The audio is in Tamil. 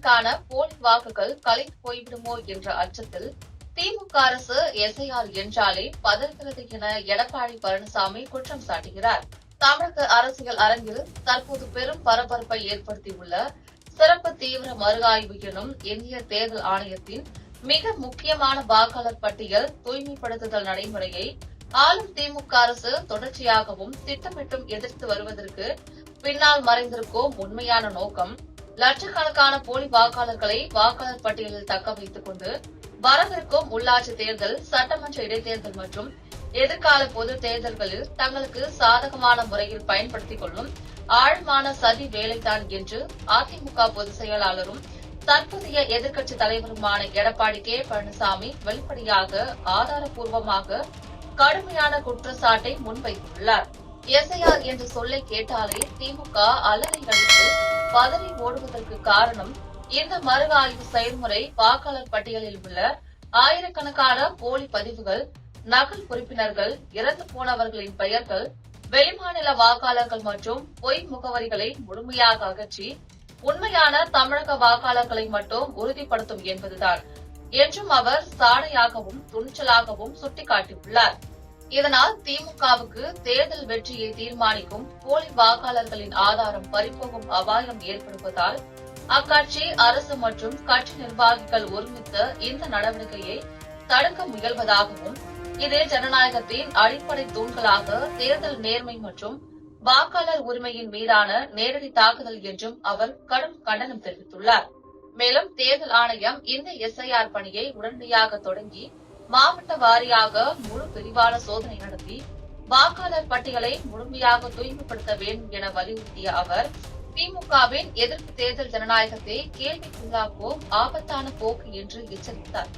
லட்சக்கணக்கான போலி வாக்குகள் கலைந்து போய்விடுமோ என்ற அச்சத்தில் திமுக அரசு எஸ்ஐஆர் என்றாலே பதறுகிறது என எடப்பாடி பழனிசாமி குற்றம் சாட்டுகிறார். தமிழக அரசியல் அரங்கில் தற்போது பெரும் பரபரப்பை ஏற்படுத்தியுள்ள சிறப்பு தீவிர மறுஆய்வு எனும் இந்திய தேர்தல் ஆணையத்தின் மிக முக்கியமான வாக்காளர் பட்டியல் தூய்மைப்படுத்துதல் நடைமுறையை ஆளும் திமுக அரசு தொடர்ச்சியாகவும் திட்டமிட்டும் எதிர்த்து வருவதற்கு பின்னால் மறைந்திருக்கும் உண்மையான நோக்கம் லட்சக்கணக்கான போலி வாக்காளர்களை வாக்காளர் பட்டியலில் தக்க வைத்துக் கொண்டு வரவிருக்கும் உள்ளாட்சி தேர்தல், சட்டமன்ற இடைத்தேர்தல் மற்றும் எதிர்கால பொது தேர்தல்களில் தங்களுக்கு சாதகமான முறையில் பயன்படுத்திக் கொள்ளும் ஆழமான சதி வேலைதான் என்று அதிமுக பொதுச் செயலாளரும் தற்போதைய எதிர்க்கட்சித் தலைவருமான எடப்பாடி கே. பழனிசாமி வெளிப்படையாக ஆதாரப்பூர்வமாக கடுமையான குற்றச்சாட்டை முன்வைத்துள்ளார். எஸ்ஐஆர் என்ற சொல்லை கேட்டாலே திமுக அலறி அடித்து பதறி ஓடுவதற்கு காரணம், இந்த மறு ஆய்வு செயல்முறை வாக்காளர் பட்டியலில் உள்ள ஆயிரக்கணக்கான போலி பதிவுகள், நகல் உறுப்பினர்கள், இறந்து போனவர்களின் பெயர்கள், வெளிமாநில வாக்காளர்கள் மற்றும் பொய் முகவரிகளை முழுமையாக அகற்றி உண்மையான தமிழக வாக்காளர்களை மட்டும் உறுதிப்படுத்தும் என்பதுதான் என்றும் அவர் சாடையாகவும் துணிச்சலாகவும் சுட்டிக்காட்டியுள்ளார். இதனால் திமுகவுக்கு தேர்தல் வெற்றியை தீர்மானிக்கும் போலி வாக்காளர்களின் ஆதாரம் பறிபோகும் அபாயம் ஏற்படுவதால் அக்கட்சி, அரசு மற்றும் கட்சி நிர்வாகிகள் ஒருமித்த இந்த நடவடிக்கையை தடுக்க முயல்வதாகவும், இது ஜனநாயகத்தின் அடிப்படை தூண்களாக தேர்தல் நேர்மை மற்றும் வாக்காளர் உரிமையின் மீதான நேரடி தாக்குதல் என்றும் அவர் கடும் கண்டனம் தெரிவித்துள்ளார். மேலும் தேர்தல் ஆணையம் இந்த எஸ்ஐஆர் பணியை உடனடியாக தொடங்கி மாவட்ட வாரியாக முழு விரிவான சோதனை நடத்தி வாக்காளர் பட்டியலை முழுமையாக தூய்மைப்படுத்த வேண்டும் என வலியுறுத்திய அவர், திமுகவின் எதிர்ப்பு தேர்தல் ஜனநாயகத்தை கேள்விக்குள்ளாக்கும் ஆபத்தான போக்கு என்று எச்சரித்தார்.